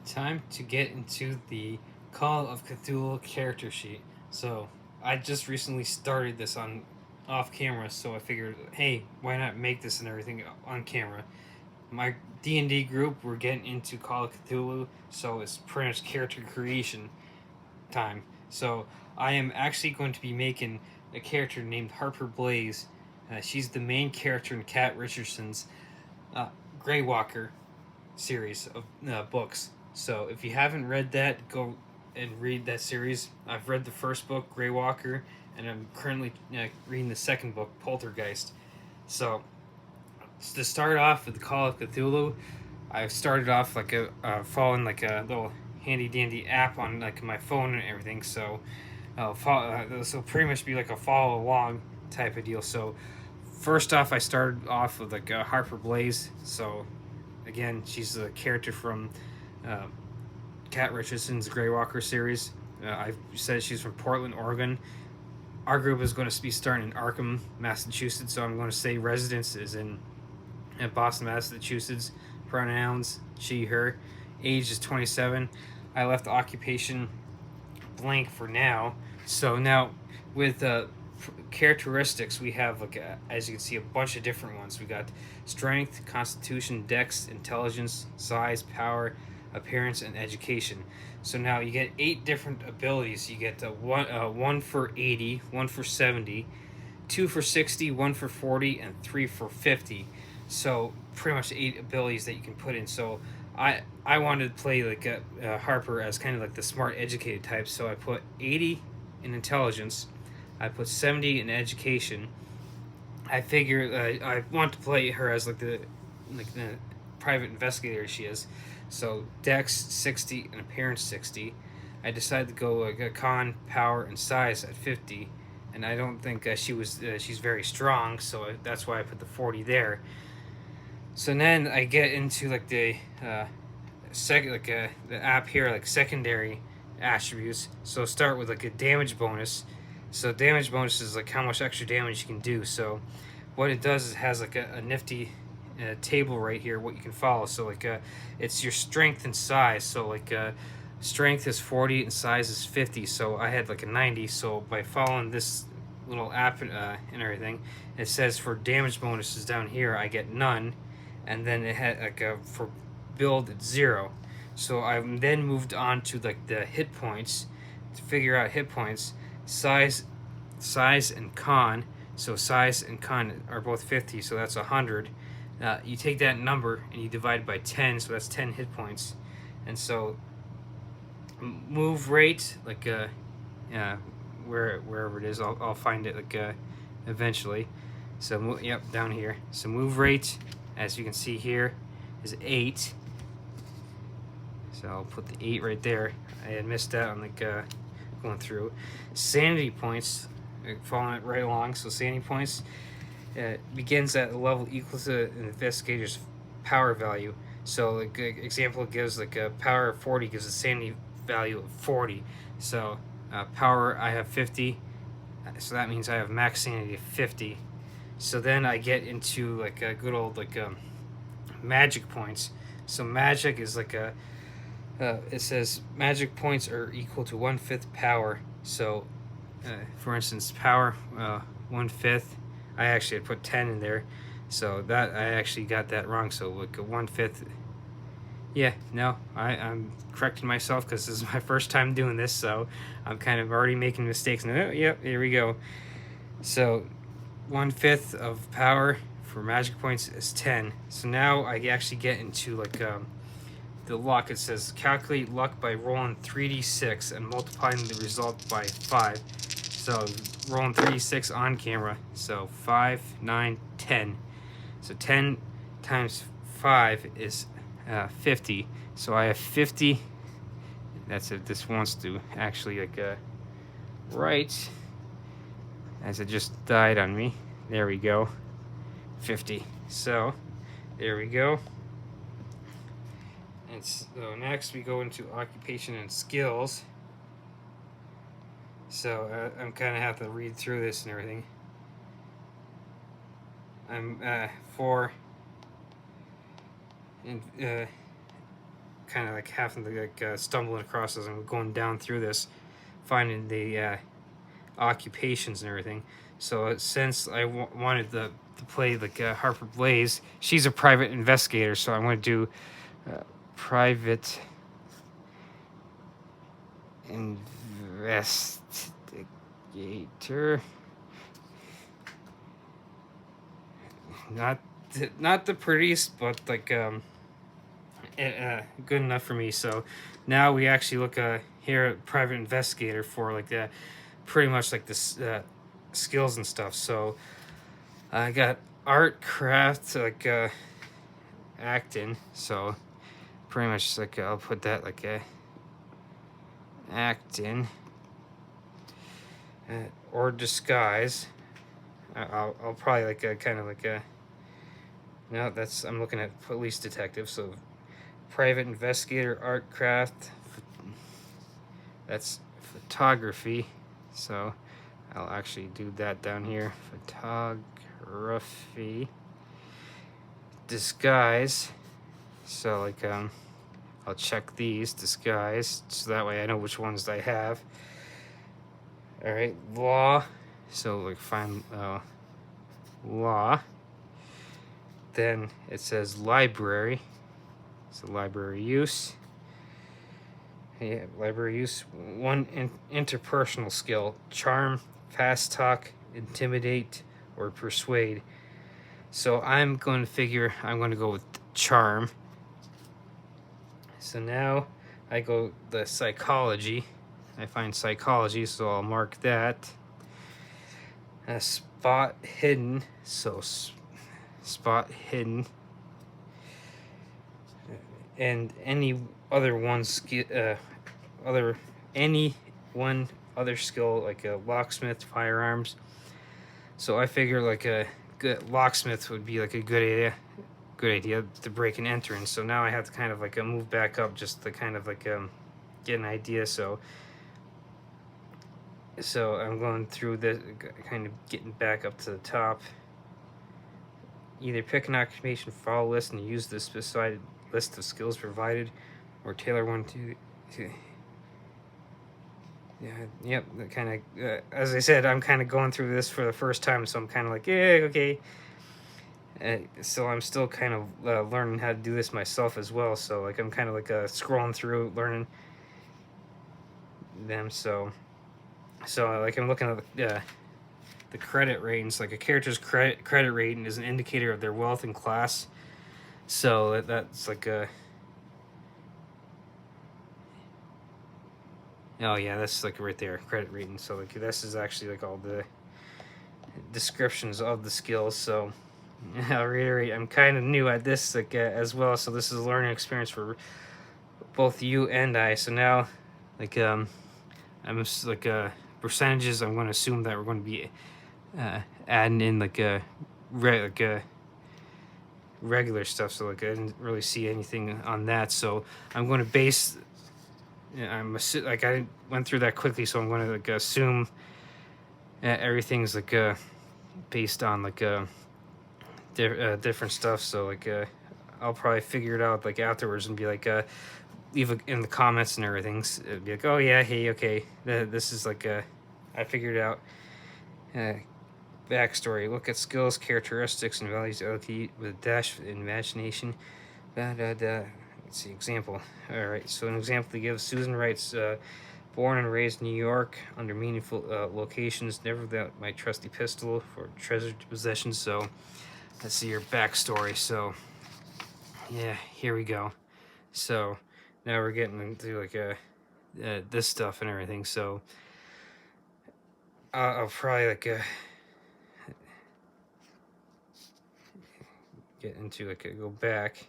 Time to get into the Call of Cthulhu character sheet. So I just recently started this on off camera, so I figured, hey, why not make this and everything on camera? My D&D group, we're getting into Call of Cthulhu, so it's pretty much character creation time. So I am actually going to be making a character named Harper Blaze. She's the main character in Kat Richardson's uh, Grey Walker series of books. So if you haven't read that, go and read that series. I've read the first book, Grey Walker, and I'm currently reading the second book, Poltergeist. So to start off with the Call of Cthulhu, I started off like following like a little handy dandy app on like my phone and everything. So this will pretty much be like a follow along type of deal. So first off, I started off with like Harper Blaze. So again, she's a character from uh, Kat Richardson's Grey Walker series. I said she's from Portland, Oregon. Our group is going to be starting in Arkham, Massachusetts, so I'm going to say residence is in Boston, Massachusetts. Pronouns she, her. Age is 27. I left occupation blank for now. So now with characteristics, we have like as you can see a bunch of different ones. We got strength, constitution, dex, intelligence, size, power, appearance, and education. So now you get 8 different abilities. You get one for 80, one for 70, two for 60, one for 40, and three for 50. So pretty much 8 abilities that you can put in. So I wanted to play like Harper as kind of like the smart, educated type. So I put 80 in intelligence. I put 70 in education. I figure I want to play her as like the private investigator she is. So Dex 60 and appearance 60. I decided to go like a con, power, and size at 50, and I don't think she's very strong, so that's why I put the 40 there. So then I get into like the the app here, like secondary attributes. So start with like a damage bonus. So damage bonus is like how much extra damage you can do. So what it does is it has like a nifty table right here what you can follow. So like it's your strength and size. So like strength is 40 and size is 50. So I had like a 90. So by following this little app and everything, it says for damage bonuses down here I get none, and then it had like a for build it's 0. So I then moved on to like the hit points to figure out hit points. Size and con. So size and con are both 50, so that's 100. You take that number and you divide by 10, so that's 10 hit points. And so move rate, like wherever it is, I'll find it like eventually. So yep, down here. So move rate, as you can see here, is 8. So I'll put the 8 right there. I had missed that on like going through. Sanity points, following it right along. So sanity points begins at a level equal to an investigator's power value. So like example gives like a power of 40 gives a sanity value of 40. So power I have 50, so that means I have max sanity of 50. So then I get into like a good old like magic points. So magic is like a it says magic points are equal to 1/5 power. So for instance, power 1/5. I actually had put 10 in there, so that I actually got that wrong. So like a 1/5. Yeah, no, I'm correcting myself because this is my first time doing this, so I'm kind of already making mistakes. Oh, yep, here we go. So 1/5 of power for magic points is 10. So now I actually get into like the luck. It says calculate luck by rolling 3d6 and multiplying the result by 5. So rolling 3d6 on camera. So 5, 9, 10. So 10 times 5 is 50. So I have 50. That's if this wants to actually like right as it just died on me. There we go. 50. So there we go. And so next we go into occupation and skills. So I'm kind of have to read through this and everything. I'm for kind of like having to like stumbling across as I'm going down through this, finding the occupations and everything. So since I wanted to play like Harper Blaze, she's a private investigator, so I'm going to do private investigator. Not not the prettiest, but like good enough for me. So now we actually look here at private investigator for like the pretty much like this skills and stuff. So I got art, craft, like acting. So pretty much like I'll put that like acting or disguise. I'll probably like kind of like no, that's I'm looking at police detective. So private investigator, art, craft. That's photography. So I'll actually do that down here. Photography. Disguise. So like I'll check these disguise so that way I know which ones I have. All right, law. So like find law. Then it says library. So library use. Yeah, library use. One interpersonal skill: charm, fast talk, intimidate, or persuade. So I'm going to figure I'm going to go with charm. So now I go the psychology. I find psychology, so I'll mark that. Spot hidden. So spot hidden. And any other one skill, any one other skill like a locksmith, firearms. So I figure like a good locksmith would be like a good idea to break and enter. And so now I have to kind of like move back up just to kind of like get an idea. So I'm going through this, kind of getting back up to the top. Either pick an occupation file list and use the specified list of skills provided, or tailor one to yeah, yep. Kind of, as I said, I'm kind of going through this for the first time, so I'm kind of like, yeah, okay. So I'm still kind of learning how to do this myself as well. So like I'm kind of like scrolling through, learning them. So like I'm looking at the credit ratings. Like a character's credit rating is an indicator of their wealth and class. So that's like a oh yeah, that's like right there, credit rating. So like this is actually like all the descriptions of the skills. So I'll reiterate, I'm kind of new at this like as well. So this is a learning experience for both you and I. So now, like I'm just like percentages. I'm going to assume that we're going to be adding in like regular stuff. So like I didn't really see anything on that. So I'm going to base. Like I went through that quickly, so I'm going to like assume everything's like based on like different stuff. So like I'll probably figure it out like afterwards and be like leave it in the comments and everything. It'd be like, oh yeah, hey, okay, this is like I figured it out. Backstory: look at skills, characteristics, and values allocate with a dash of imagination. Let's see, example. All right, so an example to give: Susan writes, born and raised in New York, under meaningful locations, never without my trusty pistol for treasured possessions. So let's see your backstory. So yeah, here we go. So now we're getting into like this stuff and everything. So I'll probably like get into like go back.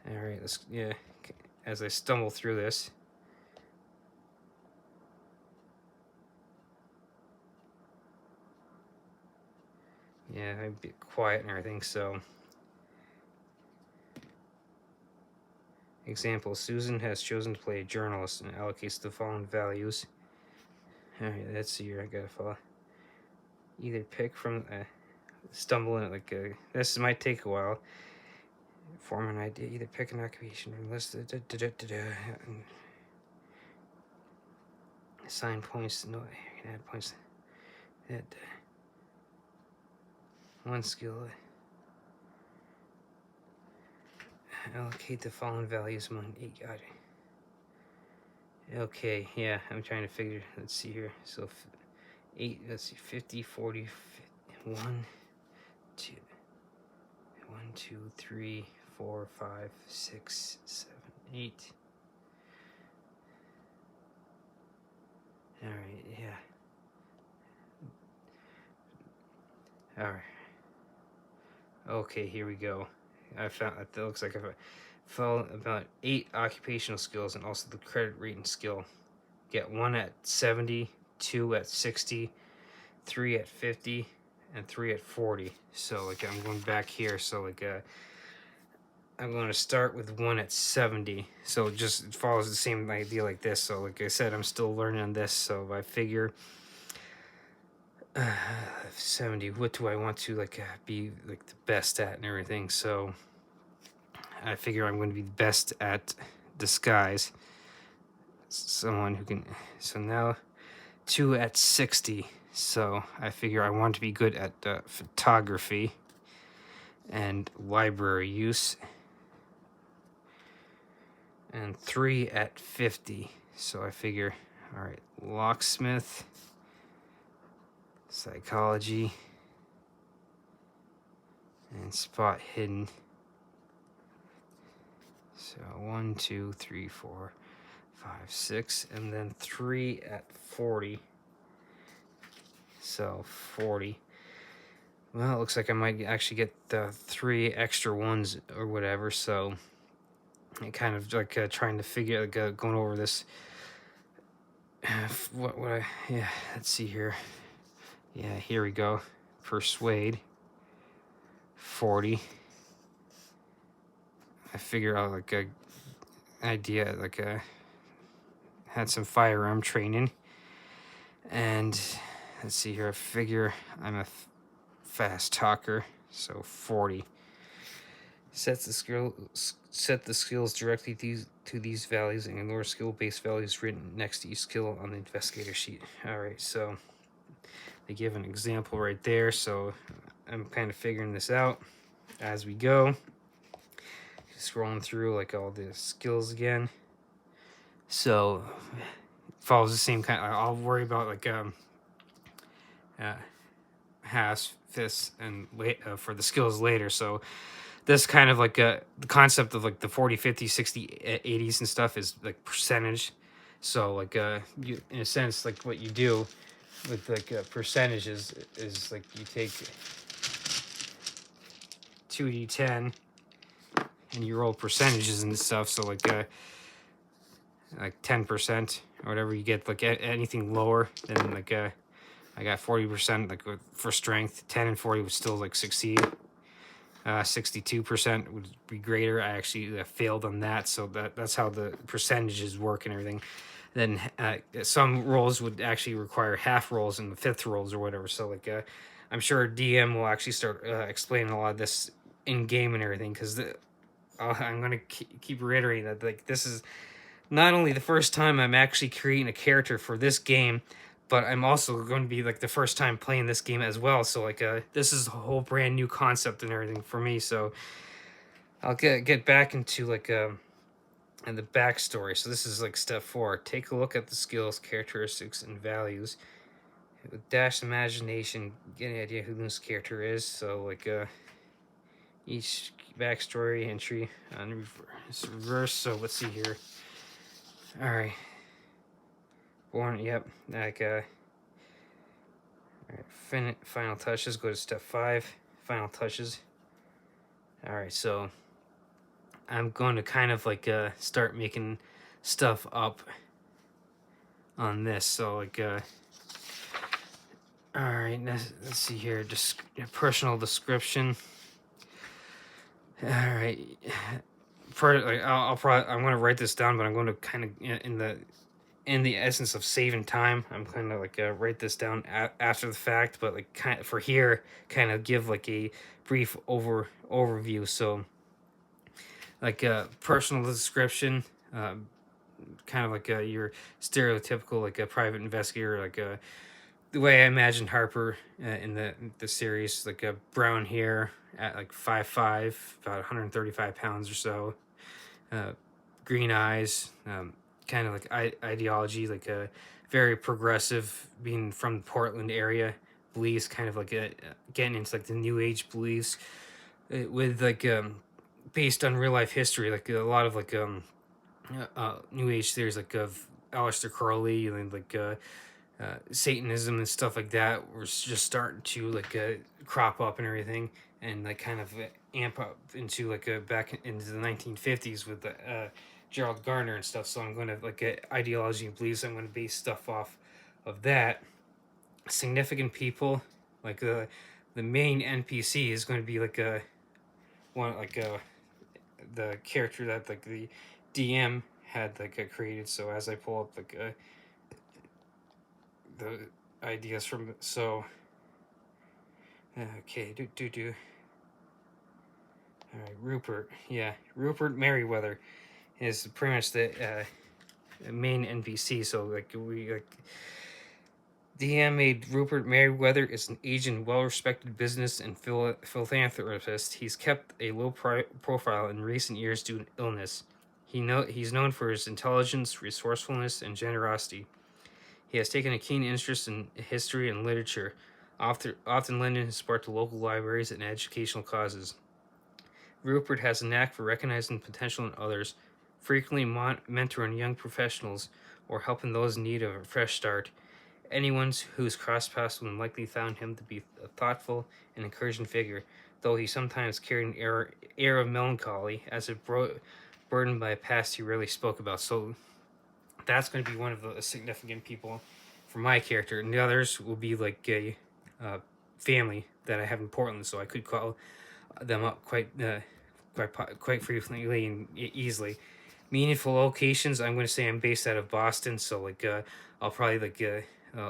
All right, let's as I stumble through this. Yeah, I'd be quiet and everything. So example: Susan has chosen to play a journalist and allocates the following values. All right, that's the year I gotta follow. Either pick from stumble in it like this might take a while. Form an idea, either pick an occupation or list assign points. No, you can add points. Add one skill. Allocate the following values among 8. Got it. Okay, yeah, I'm trying to figure. Let's see here. So 8. Let's see, 50, 40, 1, 2, 1, 2, 3, 4, 5, 6, 7, 8. All right, yeah. All right. Okay, here we go. I found it looks like I found about 8 occupational skills and also the credit rating skill. Get 1 at 70, 2 at 60, 3 at 50, and 3 at 40. So like I'm going back here. So like I'm going to start with 1 at 70. So it just follows the same idea like this. So like I said, I'm still learning on this. So I figure 70. What do I want to like be like the best at and everything? So I figure I'm going to be the best at disguise. Someone who can. So now 2 at 60. So I figure I want to be good at photography and library use. And 3 at 50. So I figure, all right, locksmith, psychology, and spot hidden. So 1, 2, 3, 4, 5, 6, and then 3 at 40. So 40. Well, it looks like I might actually get the 3 extra ones or whatever. So I kind of like trying to figure, like going over this. What I? Yeah, let's see here. Yeah, here we go. Persuade. 40. I figure out like a idea, like had some firearm training, and let's see here. I figure I'm a fast talker, so 40. Set the skills directly to these values and ignore skill-based values written next to each skill on the investigator sheet. All right, so they give an example right there. So I'm kind of figuring this out as we go. Scrolling through like all the skills again. So it follows the same kind. I'll worry about like has, fists, and for the skills later. So this kind of like the concept of like the 40, 50, 60, 80s and stuff is like percentage. So like you, in a sense, like what you do with like percentages is like you take 2d10 and you roll percentages and stuff. So like 10% or whatever, you get like anything lower than like I got 40% like for strength. 10 and 40 would still like succeed. 62% would be greater. I actually failed on that, so that's how the percentages work and everything. Then some rolls would actually require half rolls and the fifth rolls or whatever. So like I'm sure DM will actually start explaining a lot of this in game and everything, because I'm gonna keep reiterating that like this is not only the first time I'm actually creating a character for this game, but I'm also going to be like the first time playing this game as well. So like this is a whole brand new concept and everything for me. So I'll get back into like and the backstory. So this is like step 4. Take a look at the skills, characteristics, and values. With dash imagination, get an idea who this character is. So like each backstory entry on reverse. So let's see here. All right. Born. Yep. Like all right. Final touches. Go to step 5. Final touches. All right. So I'm going to kind of like start making stuff up on this. So like all right, let's see here. Just personal description. All right. Like I'm going to write this down, but I'm going to kind of in the essence of saving time, I'm kind of like write this down after the fact, but like kind of for here, kind of give like a brief overview. So like a personal description, um, kind of like your stereotypical like a private investigator, like the way I imagined Harper in the series, like a brown hair at like 5'5", about 135 pounds or so, uh, green eyes, kind of like ideology, like a very progressive, being from the Portland area, beliefs kind of like getting into like the new age beliefs with like based on real life history, like a lot of like new age theories like of Aleister Crowley and like Satanism and stuff like that was just starting to like crop up and everything, and like kind of amp up into like back into the 1950s with Gerald Garner and stuff. So I'm going to like ideology and beliefs. I'm going to base stuff off of that. Significant people, like the main NPC is going to be like a one like the character that like the DM had like created. So as I pull up like the ideas from okay, do. All right, Rupert. Yeah, Rupert Merriweather is pretty much the main NPC. So like we like DM made Rupert Merriweather is an aged, well-respected business and philanthropist. He's kept a low profile in recent years due to illness. He's known for his intelligence, resourcefulness, and generosity. He has taken a keen interest in history and literature, often lending his support to local libraries and educational causes. Rupert has a knack for recognizing potential in others, frequently mentoring young professionals or helping those in need of a fresh start. Anyone who's crossed paths would likely found him to be a thoughtful and encouraging figure, though he sometimes carried an air of melancholy as if burdened by a past he rarely spoke about. So that's going to be one of the significant people for my character, and the others will be like a family that I have in Portland, so I could call them up quite frequently and easily. Meaningful locations. I'm going to say I'm based out of Boston, so like I'll probably like a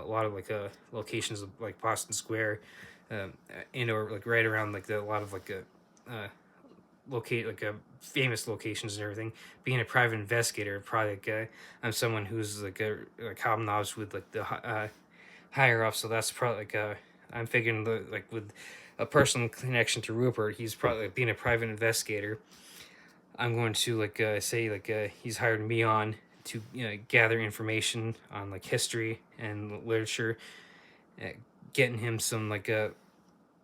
lot of like locations of like Boston Square, and or like right around like a lot of like locate like famous locations and everything. Being a private investigator, probably like I'm someone who's like like hobnobs with like the higher up, so that's probably like I'm figuring like with a personal connection to Rupert, he's probably like, being a private investigator. I'm going to like say like he's hired me on to gather information on like history and literature, uh, getting him some like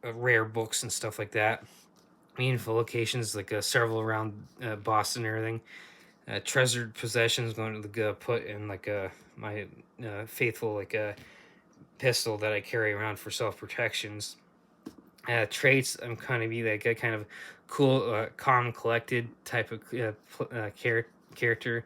rare books and stuff like that. Meaningful locations like several around Boston and everything. Treasured possessions going to put in like my faithful like pistol that I carry around for self protections. Traits, I'm kind of be like a kind of cool, calm, collected type of character.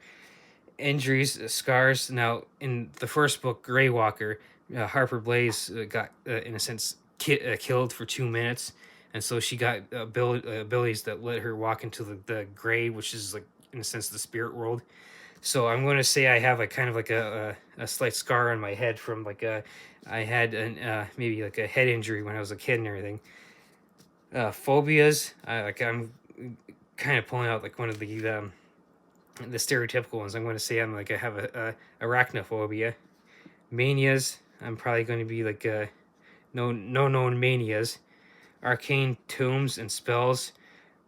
Injuries, scars. Now, in the first book, Grey Walker, Harper Blaze got, in a sense, killed for 2 minutes, and so she got abilities that let her walk into the gray, which is like in a sense the spirit world. So I'm going to say I have a kind of like a slight scar on my head from like I had an maybe like a head injury when I was a kid and everything. Phobias, I'm kind of pulling out like one of the stereotypical ones. I'm going to say I'm like I have a arachnophobia. Manias, I'm probably going to be like no known manias. Arcane tombs and spells.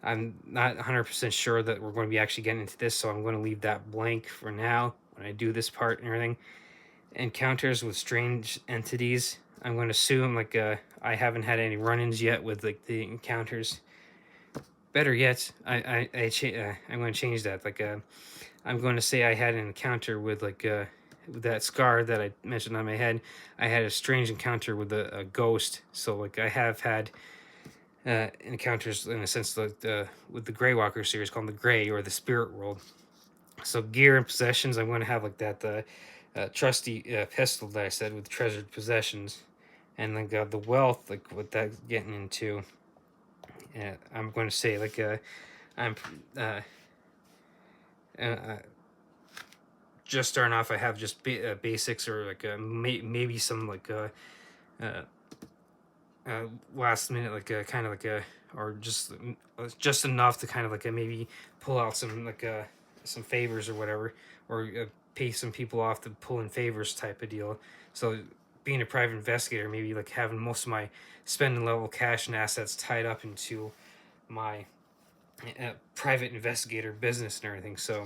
I'm not 100% sure that we're going to be actually getting into this, so I'm going to leave that blank for now when I do this part and everything. Encounters with strange entities. I'm going to assume like I haven't had any run-ins yet with like the encounters. Better yet, I'm going to change that. Like I'm going to say I had an encounter with like with that scar that I mentioned on my head. I had a strange encounter with a ghost. So like I have had encounters in a sense like with the Grey Walker series called the Grey or the Spirit World. So gear and possessions, I'm going to have like that trusty pistol that I said with treasured possessions, and like the wealth, like what that's getting into. I'm going to say like I'm uh, uh, just starting off. I have just basics or like maybe some like uh, last minute, like a kind of like a, or just enough to kind of like a, maybe pull out some like some favors or whatever, or pay some people off to pull in favors type of deal. So being a private investigator, maybe like having most of my spending level cash and assets tied up into my private investigator business and everything. So,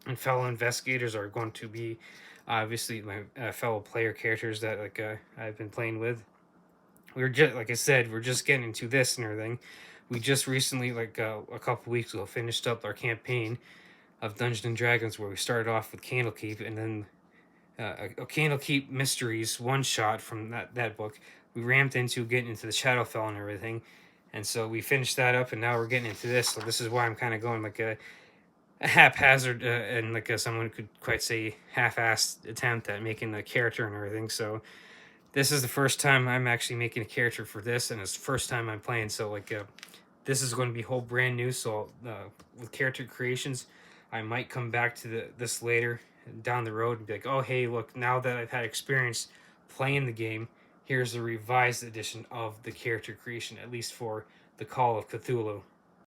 and fellow investigators are going to be obviously my fellow player characters that like I've been playing with. We're just, like I said, we're just getting into this and everything. We just recently, like a couple weeks ago, finished up our campaign of Dungeons and Dragons, where we started off with Candlekeep, and then a Candlekeep Mysteries one shot from that book. We ramped into getting into the Shadowfell and everything, and so we finished that up, and now we're getting into this. So this is why I'm kind of going like a haphazard and like someone could quite say half-assed attempt at making the character and everything. So this is the first time I'm actually making a character for this, and it's the first time I'm playing. So like this is going to be whole brand new. So with character creations, I might come back to this later down the road and be like, oh hey, look, now that I've had experience playing the game, here's a revised edition of the character creation, at least for the Call of Cthulhu.